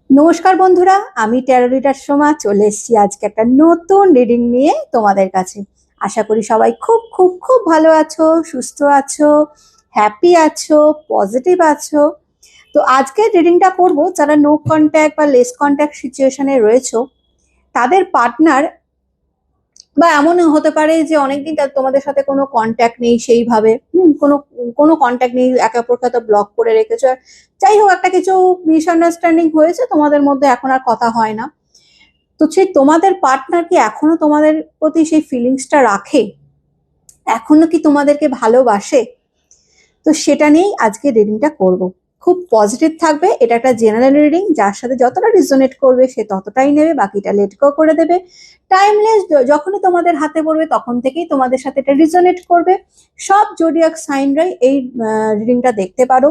নমস্কার বন্ধুরা, আমি ট্যারো রিডার সোমা চলে এসেছি আজকে একটা নতুন রিডিং নিয়ে তোমাদের কাছে। আশা করি সবাই খুব খুব খুব ভালো আছো, সুস্থ আছো, হ্যাপি আছো, পজিটিভ আছো। তো আজকের রিডিংটা করব যারা নো কন্ট্যাক্ট বা লেস কন্ট্যাক্ট সিচুয়েশনে রয়েছো, তাদের পার্টনার বা এমনও হতে পারে যে অনেকদিন তোমাদের সাথে কোনো কন্ট্যাক্ট নেই, সেইভাবে কোনো কোনো কন্ট্যাক্ট নেই, একে অপরকে তো ব্লক করে রেখেছো। যাই হোক, একটা কিছু মিসআন্ডারস্ট্যান্ডিং হয়েছে, তোমাদের মধ্যে এখন আর কথা হয় না। তো সেই তোমাদের পার্টনার কি এখনো তোমাদের প্রতি সেই ফিলিংসটা রাখে, এখনো কি তোমাদেরকে ভালোবাসে? তো সেটা নিয়েই আজকে রিডিংটা করব। খুব পজিটিভ থাকবে, এটা একটা জেনারেল রিডিং, যার সাথে যতটা রিজোনেট করবে সে ততটাই নেবে, বাকিটা লেট গো করে দেবে। টাইমলেস, যখনই তোমাদের হাতে পড়বে তখন থেকেই তোমাদের সাথে এটা রিজোনেট করবে। সব জোডিয়াক সাইনরাই এই রিডিংটা দেখতে পারো।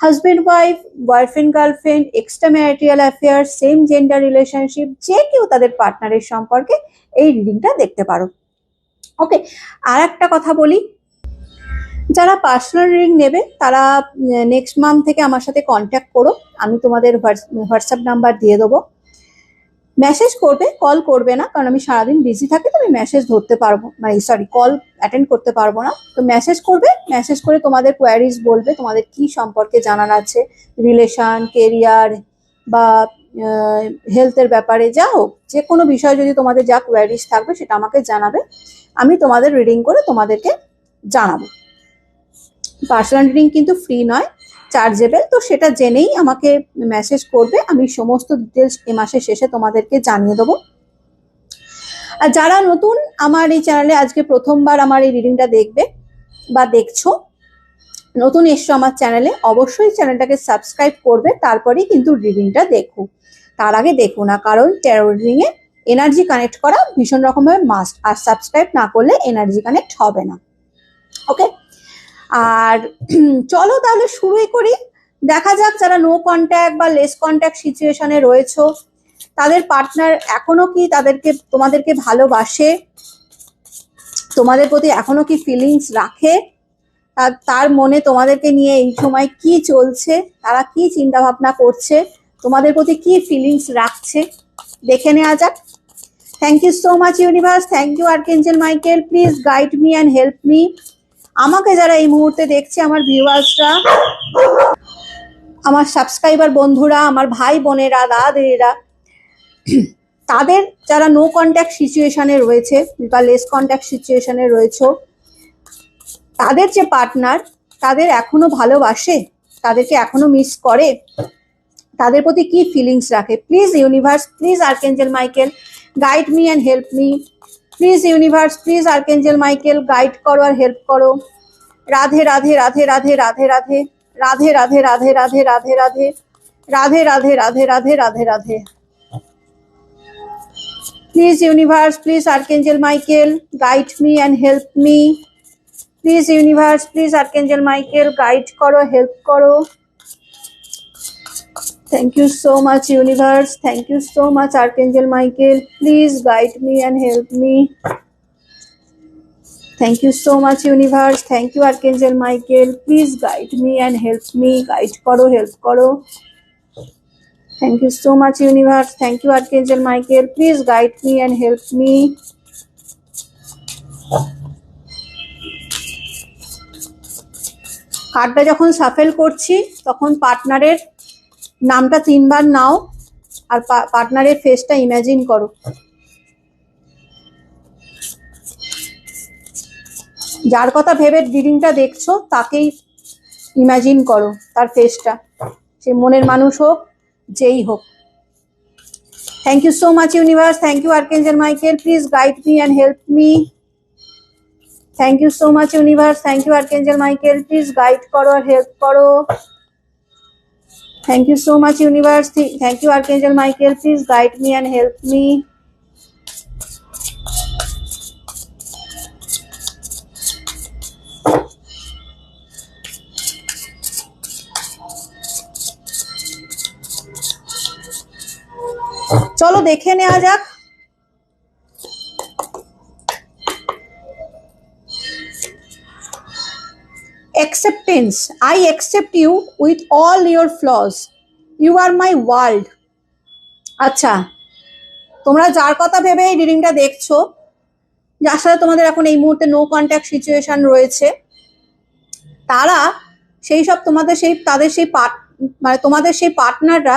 Husband wife, boyfriend girlfriend, extra marital affair, same gender relationship, যে কেউ তাদের পার্টনারের সম্পর্কে এই রিডিংটা দেখতে পারো। ওকে, আর একটা কথা বলি, যারা পার্সোনাল রিডিং নেবে তারা নেক্সট মান্থ থেকে আমার সাথে কন্ট্যাক্ট করো। আমি তোমাদের হোয়াটসঅ্যাপ নাম্বার দিয়ে দেবো। মেসেজ করবে, কল করবে না, কারণ আমি সারাদিন বিজি থাকি, তো আমি মেসেজ ধরতে পারবো, মানে সরি, কল অ্যাটেন্ড করতে পারবো না। তো মেসেজ করবে, মেসেজ করে তোমাদের কোয়ারিজ বলবে, তোমাদের কি সম্পর্কে জানার আছে, রিলেশন, কেরিয়ার বা হেলথের ব্যাপারে, যা হোক, যে কোনো বিষয় যদি তোমাদের যা কোয়ারিজ থাকবে সেটা আমাকে জানাবে। আমি তোমাদের রিডিং করে তোমাদেরকে জানাবো। পার্সোনাল রিডিং কিন্তু ফ্রি নয়, চার্জেবল, তো সেটা জেনেই আমাকে মেসেজ করবে, আমি সমস্ত ডিটেলস এ মাসের শেষে তোমাদেরকে জানিয়ে দেবো। আর যারা নতুন আমার এই চ্যানেলে আজকে প্রথমবার আমার এই রিডিংটা দেখবে বা দেখছো, নতুন এসছো আমার চ্যানেলে, অবশ্যই চ্যানেলটাকে সাবস্ক্রাইব করবে, তারপরেই কিন্তু রিডিংটা দেখো। তার আগে দেখো না, কারণ taro reading a energy connect করা ভীষণ রকমভাবে মাস্ট, আর সাবস্ক্রাইব না করলে এনার্জি কানেক্ট হবে না। ওকে, আর চলো তাহলে শুরুই করি। দেখা যাক, যারা নো কন্ট্যাক্ট বা লেস কন্ট্যাক্ট সিচুয়েশনে রয়েছো, তাদের পার্টনার এখনো কি তোমাদেরকে ভালোবাসে, তোমাদের প্রতি এখনো কি ফিলিংস রাখে, তার মনে তোমাদেরকে নিয়ে এই সময় কি চলছে, তারা কি চিন্তা ভাবনা করছে, তোমাদের প্রতি কি ফিলিংস রাখছে, দেখে নেওয়া যাক। Thank you so much universe, thank you archangel Michael, please guide me and help me. আমাকে যারা এই মুহূর্তে দেখছে, আমার ভিউয়ার্সরা, আমার সাবস্ক্রাইবার বন্ধুরা, আমার ভাই বোনেরা, দাদাদেরা, তাদের যারা নো কন্ট্যাক্ট সিচুয়েশনে রয়েছে বা লেস কন্ট্যাক্ট সিচুয়েশনে রয়েছে, তাদের যে পার্টনার তাদের এখনো ভালোবাসে, তাদেরকে এখনো মিস করে, তাদের প্রতি কি ফিলিংস রাখে। Please universe, please archangel Michael, guide me and help me. Please universe, please archangel Michael, guide করো আর হেল্প করো। Radhe Radhe Radhe Radhe Radhe Radhe Radhe Radhe Radhe Radhe Radhe Radhe Radhe Radhe Radhe Radhe Radhe Radhe. Please universe, please archangel Michael, guide me and help me. Please universe, please archangel Michael, guide করো, help করো। Thank you so much universe, thank you so much Archangel Michael, please guide me and help me. Thank you so much universe, thank you Archangel Michael, please guide me and help me, guide koro, help koro. Thank you so much universe, thank you Archangel Michael, please guide me and help me. কার্ডটা যখন shuffle করছি তখন পার্টনারের নামটা 3 বার নাও আর পার্টনারের ফেসটা imagine করো। যার কথা ভেবে রিডিংটা দেখছো তাকেই ইমাজিন করো, তার ফেসটা, সে মনের মানুষ হোক, যেই হোক। Thank you so much universe, thank you archangel Michael, please guide me and help me. Thank you so much universe, thank you archangel Michael, please guide করো আর হেল্প করো। Thank you so much universe, thank you Archangel Michael, please guide me and help me. চলো দেখে নেওয়া যাক। Acceptance, I accept you with all your flaws, you are my world, আচ্ছা, তোমরা যার কথা ভেবে এই রিডিংটা দেখছো, যার সাথে তোমাদের এখন এই মুহূর্তে নো কন্ট্যাক্ট সিচুয়েশন রয়েছে, তারা সেই সব তোমাদের সেই তাদের সেই মানে তোমাদের সেই পার্টনাররা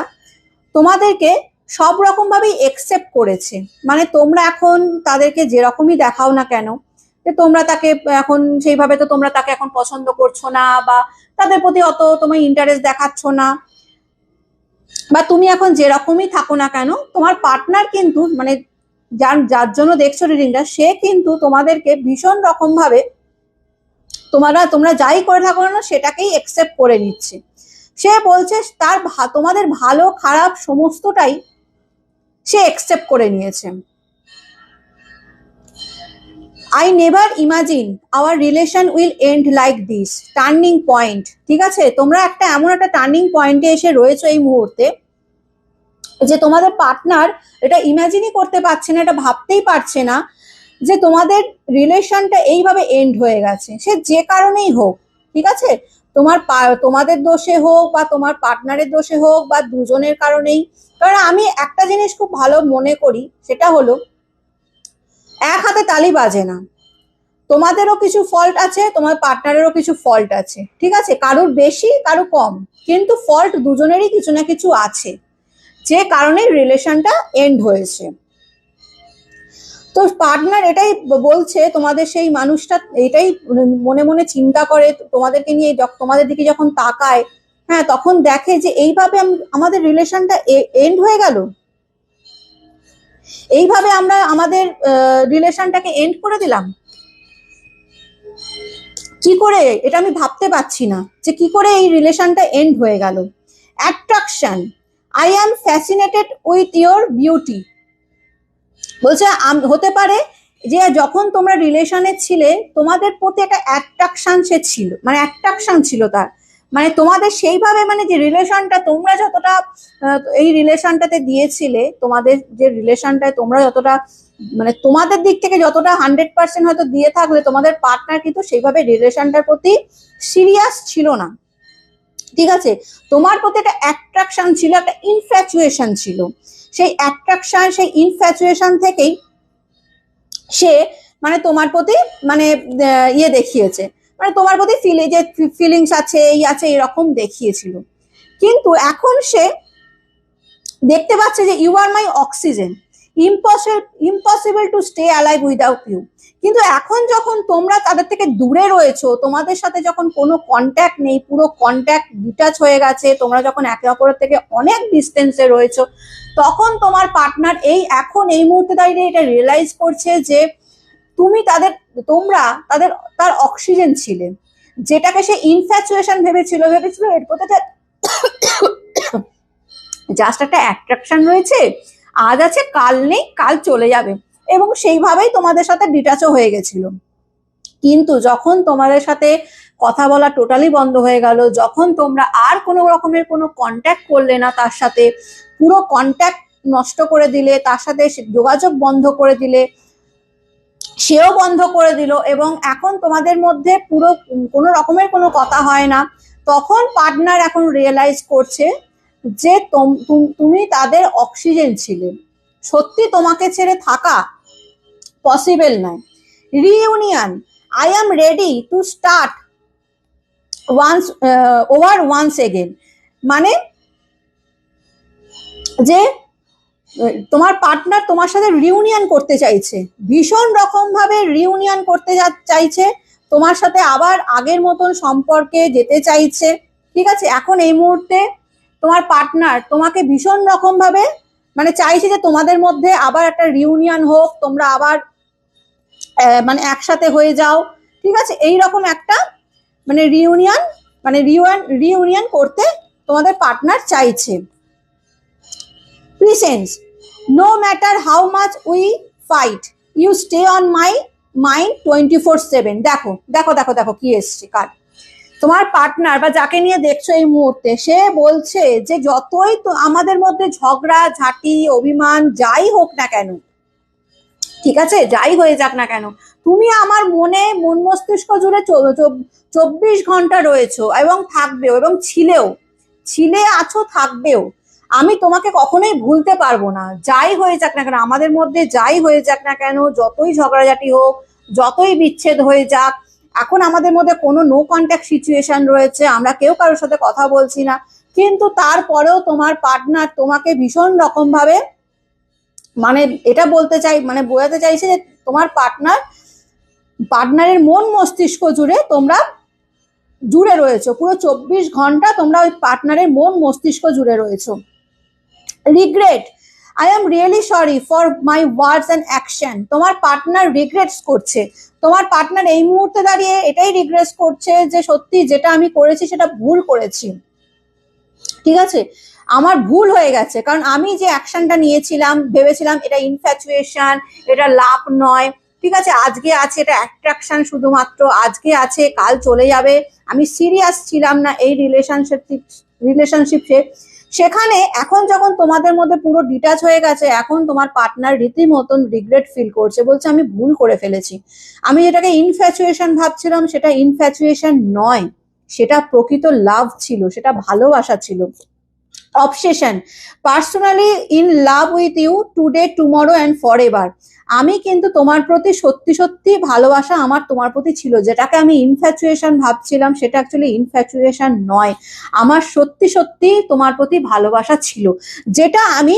তোমাদেরকে সব রকম ভাবেই একসেপ্ট করেছে। মানে তোমরা এখন তাদেরকে যেরকমই দেখাও না কেন, যে তোমরা তাকে এখন সেইভাবে তো তোমরা তাকে এখন পছন্দ করছো না, বা তাদের প্রতি অত তোমার ইন্টারেস্ট দেখাচ্ছ না, বা তুমি এখন যেরকমই থাকো না কেন, তোমার পার্টনার কিন্তু মানে যার যার জন্য দেখছো রিডিংটা, সে কিন্তু তোমাদেরকে ভীষণ রকম ভাবে তোমরা যাই করে থাকো না সেটাকেই একসেপ্ট করে নিচ্ছে। সে বলছে তার তোমাদের ভালো খারাপ সমস্তটাই সে একসেপ্ট করে নিয়েছে। I never imagine our relation will end like this. Turning point, ঠিক আছে? তোমরা এমন একটা টার্নিং পয়েন্টে এসে রয়েছো এই মুহূর্তে, যে তোমাদের পার্টনার এটা ইমাজিনই করতে পারছে না, এটা ভাবতেই পারছে না যে তোমাদের রিলেশনটা এইভাবে এন্ড হয়ে গেছে, সে যে কারণেই হোক, ঠিক আছে? তোমাদের দোষে হোক বা তোমার পার্টনারের দোষে হোক বা দুজনের কারণেই। কারণ আমি একটা জিনিস খুব ভালো মনে করি, সেটা হলো এক হাতে তালি বাজে না। তোমাদেরও কিছু ফল্ট আছে, তোমার পার্টনারেরও কিছু ফল্ট আছে, ঠিক আছে? কারোর বেশি কারো কম, কিন্তু ফল্ট দুজনেরই কিছু না কিছু আছে, যে কারণে রিলেশনটা এন্ড হয়েছে। তো পার্টনার এটাই বলছে, তোমাদের সেই মানুষটা এটাই মনে মনে চিন্তা করে তোমাদেরকে নিয়ে, তোমাদের দিকে যখন তাকায়, হ্যাঁ, তখন দেখে যে এইভাবে আমাদের রিলেশনটা এন্ড হয়ে গেল, এইভাবে আমরা আমাদের রিলেশনটাকে এন্ড করে দিলাম। কি করে, এটা আমি ভাবতে পারছি না যে কি করে এই রিলেশনটা এন্ড হয়ে গেল। Attraction, I am fascinated with your beauty. বলছে হতে পারে যে যখন তোমরা রিলেশনে ছিলে, তোমাদের প্রতি একটা অ্যাট্রাকশন সে ছিল, মানে অ্যাট্রাকশন ছিল তার, মানে তোমাদের সেইভাবে মানে যে রিলেশনটা তোমরা যতটা এই রিলেশনটাতে দিয়েছিলে, তোমাদের যে রিলেশনটায় তোমরা যতটা মানে তোমাদের দিক থেকে যতটা 100% হয়তো দিয়ে থাকলে, তোমাদের পার্টনার কিন্তু সেইভাবে রিলেশনটার প্রতি সিরিয়াস ছিল না, ঠিক আছে? তোমার প্রতি একটা অ্যাট্রাকশন ছিল, একটা ইনফ্যাচুয়েশন ছিল। সেই অ্যাট্রাকশন, সেই ইনফ্যাচুয়েশন থেকেই সে মানে তোমার প্রতি মানে ইয়ে দেখিয়েছে, মানে তোমার প্রতি যে ফিলিংস আছে, এই আছে, এরকম দেখিয়েছিল। কিন্তু এখন সে দেখতে পাচ্ছে যে you are my oxygen, impossible to stay alive without you. কিন্তু এখন যখন তোমরা তাদের থেকে দূরে রয়েছো, তোমাদের সাথে যখন কোনো কন্ট্যাক্ট নেই, পুরো কন্ট্যাক্ট ডিটাচ হয়ে গেছে, তোমরা যখন একে অপরের থেকে অনেক ডিস্টেন্সে রয়েছো, তখন তোমার পার্টনার এখন এই মুহূর্তে দাঁড়িয়ে এটা রিয়েলাইজ করছে যে তোমরা তার অক্সিজেন ছিলে, যেটাকে সে ইনফ্যাচুয়েশন ভেবেছিল এর প্রতি জাস্ট একটা অ্যাট্রাকশন রয়েছে, আজ আছে কাল নেই, কাল চলে যাবে, এবং সেইভাবেই তোমাদের সাথে ডিটাচও হয়ে গেছিল। কিন্তু যখন তোমাদের সাথে কথা বলা টোটালি বন্ধ হয়ে গেল, যখন তোমরা আর কোনো রকমের কোনো কন্ট্যাক্ট করলে না তার সাথে, পুরো কন্ট্যাক্ট নষ্ট করে দিলে, তার সাথে যোগাযোগ বন্ধ করে দিলে, সেও বন্ধ করে দিল, এবং এখন তোমাদের মধ্যে পুরো কোনো রকমের কোনো কথা হয় না, তখন পার্টনার এখন রিয়েলাইজ করছে যে তুমি তাদের অক্সিজেন ছিলে, সত্যি তোমাকে ছেড়ে থাকা পসিবল নয়। Reunion, I am ready to start once again. মানে যে তোমার পার্টনার তোমার সাথে রিউনিয়ন করতে চাইছে, ভীষণ রকম ভাবে রিউনিয়ন করতে চাইছে, তোমার সাথে আবার আগের মতন সম্পর্কে যেতে চাইছে, ঠিক আছে? এখন এই মুহূর্তে তোমার পার্টনার তোমাকে ভীষণ রকম ভাবে মানে চাইছে যে তোমাদের মধ্যে আবার একটা রিউনিয়ন হোক, তোমরা আবার মানে একসাথে হয়ে যাও, ঠিক আছে? এইরকম একটা মানে রিউনিয়ন করতে তোমাদের পার্টনার চাইছে। Presence, no matter how much we fight, you stay on my mind 24/7. দেখো দেখো দেখো দেখো কি এসছে কার, তোমার পার্টনার বা যাকে নিয়ে দেখছো এই মুহূর্তে, সে বলছে যে যতই তো আমাদের মধ্যে ঝগড়া ঝাঁটি অভিমান যাই হোক না কেন, ঠিক আছে, যাই হয়ে যাক না কেন, তুমি আমার মন মস্তিষ্ক জুড়ে 24 ঘন্টা রয়েছো এবং থাকবেও, এবং ছিলে আছো, থাকবেও। আমি তোমাকে কখনোই ভুলতে পারবো না, যাই হয়ে যাক না কেন, আমাদের মধ্যে যাই হয়ে যাক না কেন, যতই ঝগড়াঝাটি হোক, যতই বিচ্ছেদ হয়ে যাক, এখন আমাদের মধ্যে কোনো নো কন্ট্যাক্ট সিচুয়েশন রয়েছে, আমরা কেউ কারোর সাথে কথা বলছি না, কিন্তু তারপরেও তোমার পার্টনার তোমাকে ভীষণ রকম ভাবে, মানে এটা বলতে চাই, মানে বোঝাতে চাইছে যে তোমার পার্টনারের মন মস্তিষ্ক জুড়ে তোমরা জুড়ে রয়েছো, পুরো 24 ঘন্টা তোমরা ওই পার্টনারের মন মস্তিষ্ক জুড়ে রয়েছো। Regret, I am really sorry for my words and action. তোমার পার্টনার রিগ্রেটস করছে, তোমার পার্টনার এই মুহূর্তে দাঁড়িয়ে এটাই রিগ্রেট করছে যে সত্যি যেটা আমি করেছি সেটা ভুল করেছি, ঠিক আছে, আমার ভুল হয়ে গেছে, কারণ আমি যে অ্যাকশনটা নিয়েছিলাম, ভেবেছিলাম এটা ইনফ্যাচুয়েশন, এটা লাভ নয়, ঠিক আছে, আজকে আছে এটা অ্যাট্রাকশন, শুধুমাত্র আজকে আছে কাল চলে যাবে, আমি সিরিয়াস ছিলাম না এই রিলেশনশিপে। সেখানে এখন যখন তোমাদের মধ্যে পুরো ডিটাচ হয়ে গেছে, এখন তোমার পার্টনার রীতিমতন রিগ্রেট ফিল করছে, বলছে আমি ভুল করে ফেলেছি, আমি যেটাকে ইনফ্যাচুয়েশন ভাবছিলাম সেটা ইনফ্যাচুয়েশন নয়, সেটা প্রকৃত লাভ ছিল, সেটা ভালোবাসা ছিল। Obsession, personally in love with you today tomorrow and for ever. আমি কিন্তু তোমার প্রতি সত্যি সত্যি ভালোবাসা আমার তোমার প্রতি ছিল, যেটাকে আমি ইনফ্যাচুয়েশন ভাবছিলাম সেটা অ্যাকচুয়ালি ইনফ্যাচুয়েশন নয়, আমার সত্যি সত্যি তোমার প্রতি ভালোবাসা ছিল, যেটা আমি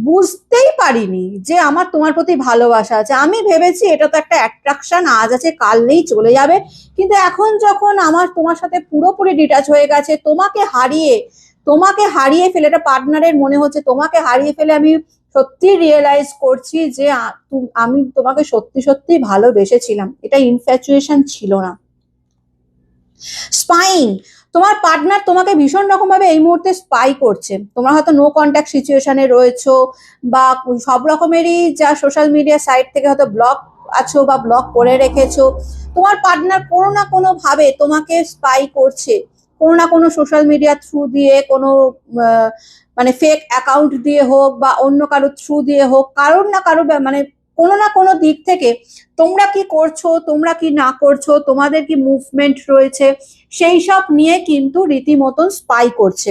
বুঝতেই পারিনি যে আমার তোমার প্রতি ভালোবাসা আছে, আমি ভেবেছি এটা তো একটা অ্যাট্রাকশন, আজ আছে কাল নেই চলে যাবে, কিন্তু এখন যখন আমার তোমার সাথে পুরোপুরি ডিটাচ হয়ে গেছে, তোমাকে হারিয়ে ফেলে, এটা পার্টনারের মনে হচ্ছে তোমাকে হারিয়ে ফেলে আমি সত্যি রিয়েলাইজ করছি যে আমি তোমাকে সত্যি সত্যি ভালোবেসেছিলাম, এটা ইনফ্যাচুয়েশন ছিল না। স্পাইং, তোমার পার্টনার তোমাকে ভীষণ রকম ভাবে এই মুহূর্তে স্পাই করছে, তোমরা হয়তো নো কন্ট্যাক্ট সিচুয়েশনে রয়েছো, বা সব রকমেরই যা সোশ্যাল মিডিয়া সাইট থেকে হয়তো ব্লক আছো বা ব্লক করে রেখেছো, তোমার পার্টনার কোনো না কোনো ভাবে তোমাকে স্পাই করছে, কোনো না কোনো সোশ্যাল মিডিয়া থ্রু দিয়ে, কোনো মানে ফেক অ্যাকাউন্ট দিয়ে হোক বা অন্য কারো থ্রু দিয়ে হোক, কারোর না কারো মানে কোনো না কোনো দিক থেকে তোমরা কি করছো, তোমরা কি না করছো, তোমাদের কি মুভমেন্ট রয়েছে, সেই সব নিয়ে কিন্তু রীতিমতন স্পাই করছে,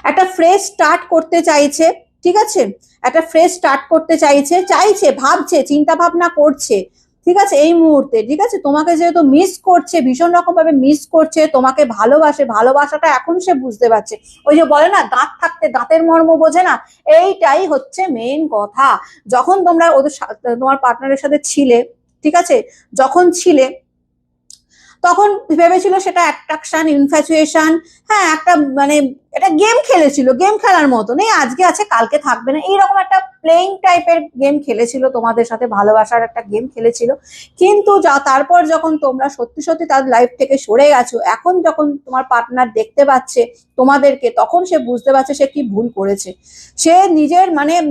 একটা ফ্রেশ স্টার্ট করতে চাইছে, ঠিক আছে, একটা ফ্রেশ স্টার্ট করতে চাইছে ভাবছে, চিন্তা ভাবনা করছে, ঠিক আছে, এই মুহূর্তে, ঠিক আছে, তোমাকে যেহেতু মিস করছে, ভীষণ রকম ভাবে মিস করছে, তোমাকে ভালোবাসে, ভালোবাসাটা এখন সে বুঝতে পারছে, ওই যে বলে না দাঁত থাকতে দাঁতের মর্ম বোঝে না, এইটাই হচ্ছে মেইন কথা। যখন তোমরা তোমার পার্টনারের সাথে ছিলে, ঠিক আছে, যখন ছিলে তখন ভেবেছিল সেটা অ্যাট্রাকশন, ইনফ্যাচুয়েশন, হ্যাঁ একটা মানে এটা গেম খেলেছিল, গেম খেলার মতো নেই, আজকে আছে কালকে থাকবে না, এইরকম একটা প্লেইং টাইপের গেম খেলেছিল, তোমাদের সাথে ভালোবাসার একটা গেম খেলেছিল, কিন্তু তারপর যখন তোমরা সত্যি সত্যি তার লাইফ থেকে সরে গেছো, এখন যখন তোমার পার্টনার দেখতে পাচ্ছে তোমাদেরকে, তখন সে বুঝতে পারছে সে কি ভুল করেছে, সে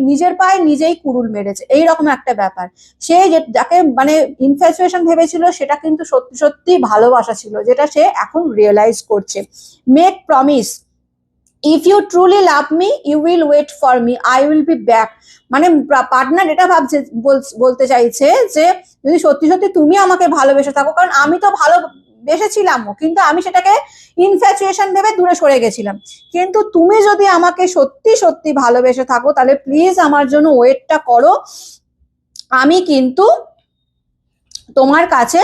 নিজের পায়ে নিজেই কুড়ুল মেরেছে, এইরকম একটা ব্যাপার, সে যাকে মানে ইনফ্যাচুয়েশন ভেবেছিল সেটা কিন্তু সত্যি সত্যি ভালোবাসা ছিল, যেটা সে এখন রিয়েলাইজ করছে। Make promise, if you truly love me you will wait for me, I will be back. মানে পার্টনার এটা ভাবছে, বলতে চাইছে যে যদি সত্যি সত্যি তুমি আমাকে ভালোবেসে থাকো, কারণ আমি তো ভালোবেসেছিলাম, কিন্তু আমি সেটাকে ইনফ্যাচুয়েশন ভেবে দূরে সরে গেছিলাম, কিন্তু তুমি যদি আমাকে সত্যি সত্যি ভালোবেসে থাকো তাহলে প্লিজ আমার জন্য ওয়েটটা করো, আমি কিন্তু তোমার কাছে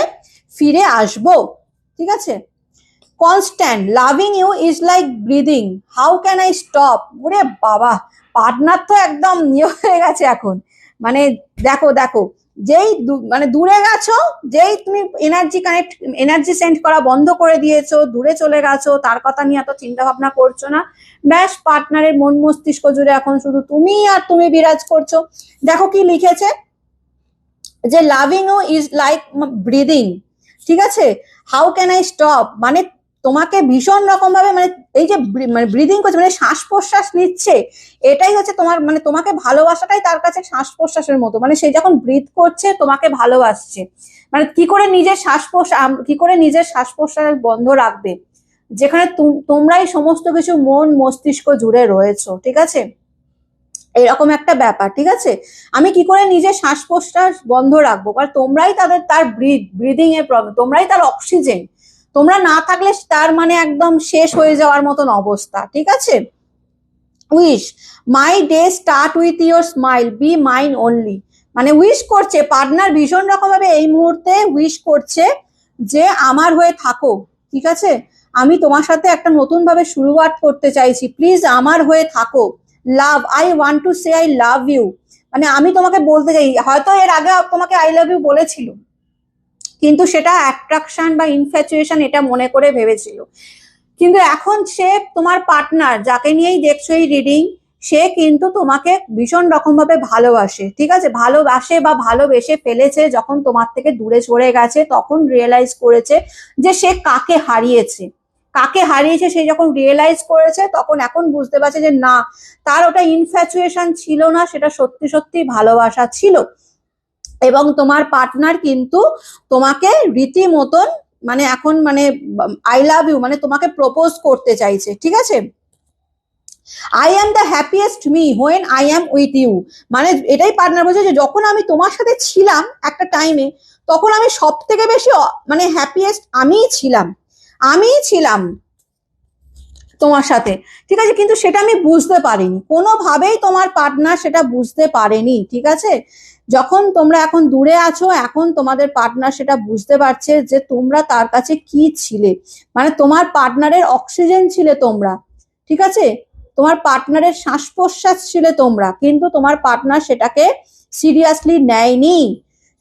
ফিরে আসবো, ঠিক আছে। Constant loving you is like breathing, how can I stop. ওরে বাবা, পার্টনার তো একদম ইয়ে হয়ে গেছে এখন, মানে দেখো দেখো, যেই মানে দূরে গেছো, যেই তুমি এনার্জি সেন্ড করা বন্ধ করে দিয়েছো, দূরে চলে গেছো, তার কথা নিয়ে এত চিন্তা ভাবনা করছো না, ব্যাস পার্টনারের মন মস্তিষ্ক জুড়ে এখন শুধু তুমি আর তুমি বিরাজ করছো। দেখো কি লিখেছে, যে loving you is like breathing, ঠিক আছে, হাউ ক্যান আই স্টপ, মানে তোমাকে ভীষণ রকম ভাবে মানে এই যে মানে ব্রিদিং করছে, মানে শ্বাস প্রশ্বাস নিচ্ছে, এটাই হচ্ছে তোমার মানে তোমাকে ভালোবাসাটাই তার কাছে শ্বাস প্রশ্বাসের মতো, মানে সে যখন ব্রিথ করছে তোমাকে ভালোবাসছে, মানে কি করে নিজের শ্বাস প্রশ্বাস বন্ধ রাখবে, যেখানে তোমরাই সমস্ত কিছু মন মস্তিষ্ক জুড়ে রয়েছো, ঠিক আছে, এরকম একটা ব্যাপার, ঠিক আছে, আমি কি করে নিজের শ্বাস প্রশ্বাস বন্ধ রাখবো, কারণ তোমরাই তার ব্রিদিং এর প্রবলেম, তোমরাই তার অক্সিজেন, তোমরা না থাকলে তার মানে একদম শেষ হয়ে যাওয়ার মতন অবস্থা, ঠিক আছে। Wish, my day start with your smile, be mine only. মানে উইশ করছে পার্টনার, ভীষণ রকম ভাবে এই মুহূর্তে উইশ করছে যে আমার হয়ে থাকো, ঠিক আছে, আমি তোমার সাথে একটা নতুন ভাবে শুরুয়াত করতে চাইছি, প্লিজ আমার হয়ে থাকো। Love, I want to say I love you, মানে আমি তোমাকে বলতে চাই, হয়তো এর আগে তোমাকে আই লাভ ইউ বলেছিল, কিন্তু সেটা অ্যাট্রাকশন বা ইনফ্যাচুয়েশন এটা মনে করে ভেবেছিল। কিন্তু এখন সে তোমার পার্টনার, যাকে নিয়েই দেখছো এই রিডিং, সে কিন্তু তোমাকে ভীষণ রকম ভাবে ভালোবাসে, ঠিক আছে, ভালোবাসে বা ভালোবেসে ফেলেছে। যখন তোমার থেকে দূরে সরে গেছে তখন রিয়েলাইজ করেছে যে সে কাকে হারিয়েছে, কাকে হারিয়েছে সে যখন রিয়েলাইজ করেছে তখন এখন বুঝতে পারছে যে না, তার ওটা ইনফ্যাচুয়েশন ছিল না, সেটা সত্যি সত্যি ভালোবাসা ছিল। এবং তোমার পার্টনার কিন্তু তোমাকে রীতিমতন মানে এখন মানে আই লাভ ইউ মানে তোমাকে প্রপোজ করতে চাইছে, ঠিক আছে। I am the happiest me when I am with you, মানে এটাই পার্টনার বলছে যে যখন আমি তোমার সাথে ছিলাম একটা টাইমে, তখন আমি সব থেকে বেশি মানে হ্যাপিয়েস্ট আমিই ছিলাম, আমিই ছিলাম তোমার সাথে, ঠিক আছে, কিন্তু সেটা আমি বুঝতে পারিনি, কোনোভাবেই তোমার পার্টনার সেটা বুঝতে পারেনি, ঠিক আছে। যখন তোমরা এখন দূরে আছো, এখন তোমাদের পার্টনার সেটা বুঝতে পারছে যে তোমরা তার কাছে কি ছিলে, মানে তোমার পার্টনারের অক্সিজেন ছিলে তোমরা, ঠিক আছে, তোমার পার্টনারের শ্বাস প্রশ্বাস ছিলে তোমরা, কিন্তু তোমার পার্টনার সেটাকে সিরিয়াসলি নেয়নি,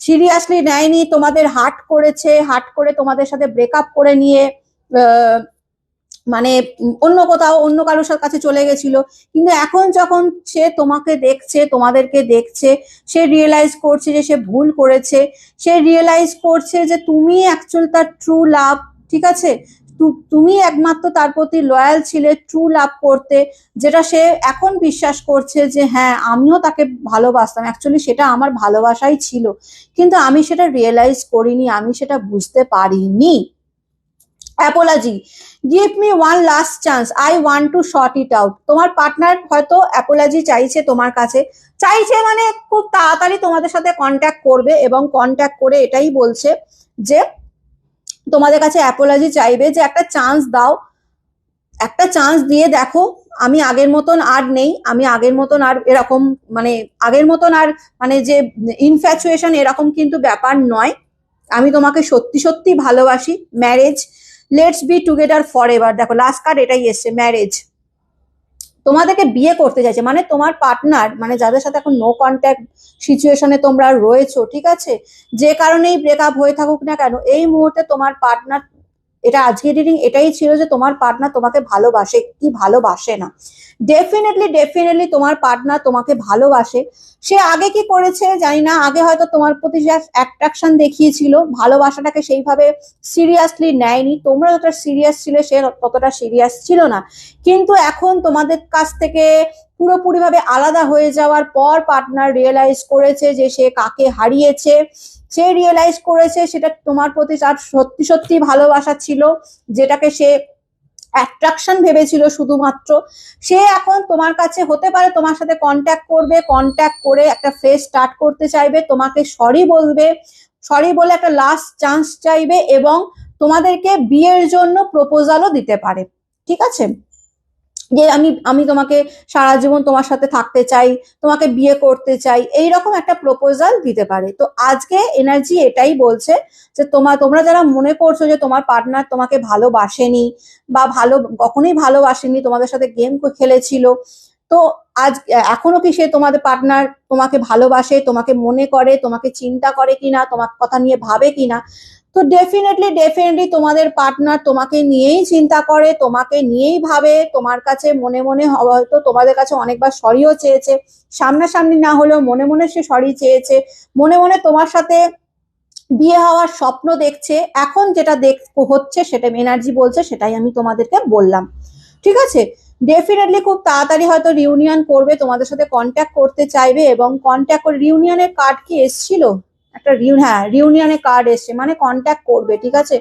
সিরিয়াসলি নেয়নি, তোমাদের হার্ট করেছে, হার্ট করে তোমাদের সাথে ব্রেকআপ করে নিয়ে মানে অন্য কোথাও অন্য কারোর কাছে চলে গেছিল। কিন্তু এখন যখন সে তোমাকে দেখছে, তোমাদেরকে দেখছে, সে রিয়েলাইজ করছে যে সে ভুল করেছে, সে রিয়েলাইজ করছে যে তুমি অ্যাকচুয়াল তার ট্রু লাভ, ঠিক আছে, তুমি একমাত্র তার প্রতি লয়াল ছিলে ট্রু লাভ করতে, যেটা সে এখন বিশ্বাস করছে যে হ্যাঁ আমিও তাকে ভালোবাসতাম, অ্যাকচুয়ালি সেটা আমার ভালোবাসাই ছিল, কিন্তু আমি সেটা রিয়েলাইজ করিনি, আমি সেটা বুঝতে পারিনি। Apology, give me one last chance, I want two short it out. তোমার পার্টনার হয়তো অ্যাপোলজি চাইছে তোমার কাছে, চাইছে মানে খুব তাড়াতাড়ি তোমাদের সাথে কন্ট্যাক্ট করবে, এবং কন্ট্যাক্ট করে এটাই বলছে যে তোমাদের কাছে অ্যাপোলজি চাইবে যে একটা চান্স দাও, একটা চান্স দিয়ে দেখো, আমি আগের মতন আর নেই, আমি আগের মতন আর এরকম মানে আগের মতন আর মানে যে ইনফ্যাচুয়েশন এরকম কিন্তু ব্যাপার নয়, আমি তোমাকে সত্যি সত্যি ভালোবাসি, marriage, let's be together for ever. দেখো লাস্ট কার্ড এটাই এসছে, ম্যারেজ, তোমাদেরকে বিয়ে করতে চাইছে, মানে তোমার পার্টনার মানে যাদের সাথে এখন নো কন্ট্যাক্ট সিচুয়েশনে তোমরা রয়েছো, ঠিক আছে, যে কারণেই ব্রেকআপ হয়ে থাকুক না কেন, এই মুহূর্তে তোমার পার্টনার, এটা আজকে রিডিং এটাই ছিল যে তোমার পার্টনার তোমাকে ভালোবাসে কি ভালোবাসে না। ডেফিনেটলি ডেফিনেটলি তোমার পার্টনার তোমাকে ভালোবাসে। সে আগে কি করেছে জানি না, আগে হয়তো তোমার প্রতি অ্যাট্রাকশন দেখিয়েছিল, ভালোবাসাটাকে সেইভাবে সিরিয়াসলি নেয়নি, তোমরা যতটা সিরিয়াস ছিলে সে ততটা সিরিয়াস ছিল না, কিন্তু এখন তোমাদের কাছ থেকে পুরোপুরি ভাবে আলাদা হয়ে যাওয়ার পর পার্টনার রিয়েলাইজ করেছে যে সে কাকে হারিয়েছে, সে রিয়েলাইজ করেছে সেটা তোমার প্রতি তার সত্যি সত্যি ভালোবাসা ছিল, যেটাকে সে অ্যাট্রাকশন ভেবেছিল শুধুমাত্র। সে এখন তোমার কাছে হতে পারে তোমার সাথে কন্ট্যাক্ট করবে, কন্ট্যাক্ট করে একটা ফেস স্টার্ট করতে চাইবে, তোমাকে সরি বলবে, সরি বলে একটা লাস্ট চান্স চাইবে, এবং তোমাদেরকে বিয়ের জন্য প্রপোজালও দিতে পারে, ঠিক আছে, যে আমি আমি তোমাকে সারা জীবন তোমার সাথে থাকতে চাই, তোমাকে বিয়ে করতে চাই, এইরকম একটা প্রপোজাল দিতে পারে। তো আজকে এনার্জি এটাই বলছে যে তোমরা যারা মনে করছো যে তোমার পার্টনার তোমাকে ভালোবাসেনি বা কখনোই ভালোবাসেনি, তোমাদের সাথে গেম খেলেছিল, তো আজ এখনো কি সে তোমাদের পার্টনার তোমাকে ভালোবাসে, তোমাকে মনে করে, তোমাকে চিন্তা করে কিনা, তোমার কথা নিয়ে ভাবে কিনা, তো ডেফিনেটলি ডেফিনেটলি তোমাদের পার্টনার তোমাকে নিয়েই চিন্তা করে, তোমাকে নিয়েই ভাবে, তোমার কাছে মনে মনে হয়তো তোমাদের কাছে অনেকবার সরিও চেয়েছে, সামনাসামনি না হলেও মনে মনে সে সরি চেয়েছে, মনে মনে তোমার সাথে বিয়ে হওয়ার স্বপ্ন দেখছে, এখন যেটা হচ্ছে সেটা এনার্জি বলছে সেটাই আমি তোমাদেরকে বললাম, ঠিক আছে। ডেফিনেটলি খুব তাড়াতাড়ি হয়তো রিউনিয়ন করবে, তোমাদের সাথে কন্ট্যাক্ট করতে চাইবে, এবং কন্ট্যাক্ট করে রিউনিয়নের কার্ড কি এসছিল, একটা হ্যাঁ রিউনিয়নের কার্ড এসছে, মানে কন্ট্যাক্ট করবে, ঠিক আছে,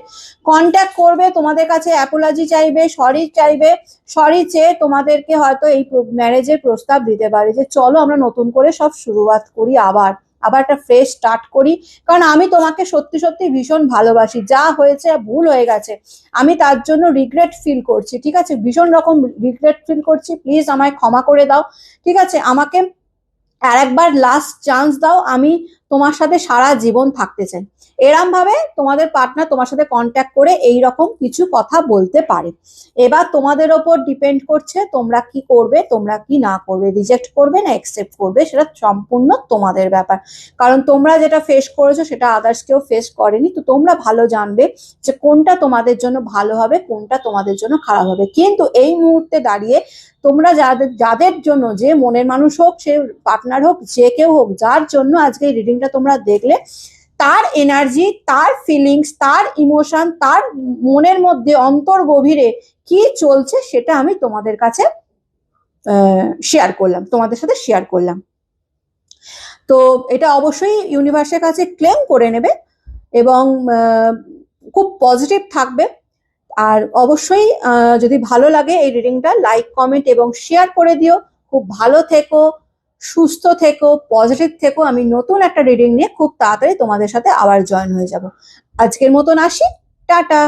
কন্ট্যাক্ট করবে, তোমাদের কাছে অ্যাপোলজি চাইবে, সরি চাইবে, সরি চেয়ে তোমাদেরকে হয়তো এই ম্যারেজের প্রস্তাব দিতে পারে যে চলো আমরা নতুন করে সব শুরুয়াত করি আবার, আবার একটা ফ্রেশ স্টার্ট করি। কারণ আমি তোমাকে সত্যি সত্যি ভীষণ ভালোবাসি, যা হয়েছে ভুল হয়ে গেছে, আমি তার জন্য রিগ্রেট ফিল করছি, ঠিক আছে, ভীষণ রকম রিগ্রেট ফিল করছি, প্লিজ আমায় ক্ষমা করে দাও, ঠিক আছে, আমাকে আর একবার লাস্ট চান্স দাও, আমি তোমার সাথে সারা জীবন থাকতে চাই। এরম ভাবে তোমাদের পার্টনার তোমার সাথে কন্ট্যাক্ট করে এই রকম কিছু কথা বলতে পারে। এবার তোমাদের ওপর ডিপেন্ড করছে তোমরা কি করবে, তোমরা কি না করবে, রিজেক্ট করবে না অ্যাকসেপ্ট করবে, সেটা সম্পূর্ণ তোমাদের ব্যাপার। কারণ তোমরা যেটা ফেস করেছো সেটা আদার্স কেউ ফেস করেনি, তো তোমরা ভালো জানবে যে কোনটা তোমাদের জন্য ভালো হবে, কোনটা তোমাদের জন্য খারাপ হবে। কিন্তু এই মুহূর্তে দাঁড়িয়ে তোমরা যাদের যাদের জন্য, যে মনের মানুষ হোক, সে পার্টনার হোক, যে কেউ হোক, যার জন্য আজকে এই রিডিংটা তোমরা দেখলে, তার এনার্জি, তার ফিলিংস, তার ইমোশন, তার মনের মধ্যে অন্তর গভীরে কি চলছে সেটা আমি তোমাদের কাছে শেয়ার করলাম, তোমাদের সাথে শেয়ার করলাম। তো এটা অবশ্যই ইউনিভার্সের কাছে ক্লেম করে নেবে এবং খুব পজিটিভ থাকবে। আর অবশ্যই যদি ভালো লাগে এই রিডিংটা, লাইক কমেন্ট এবং শেয়ার করে দিও। খুব ভালো থেকো, সুস্থ থেকো, পজিটিভ থেকো। আমি নতুন একটা রিডিং নিয়ে খুব তাড়াতাড়ি তোমাদের সাথে আবার জয়েন হয়ে যাব। আজকের মতন আসি, টাটা।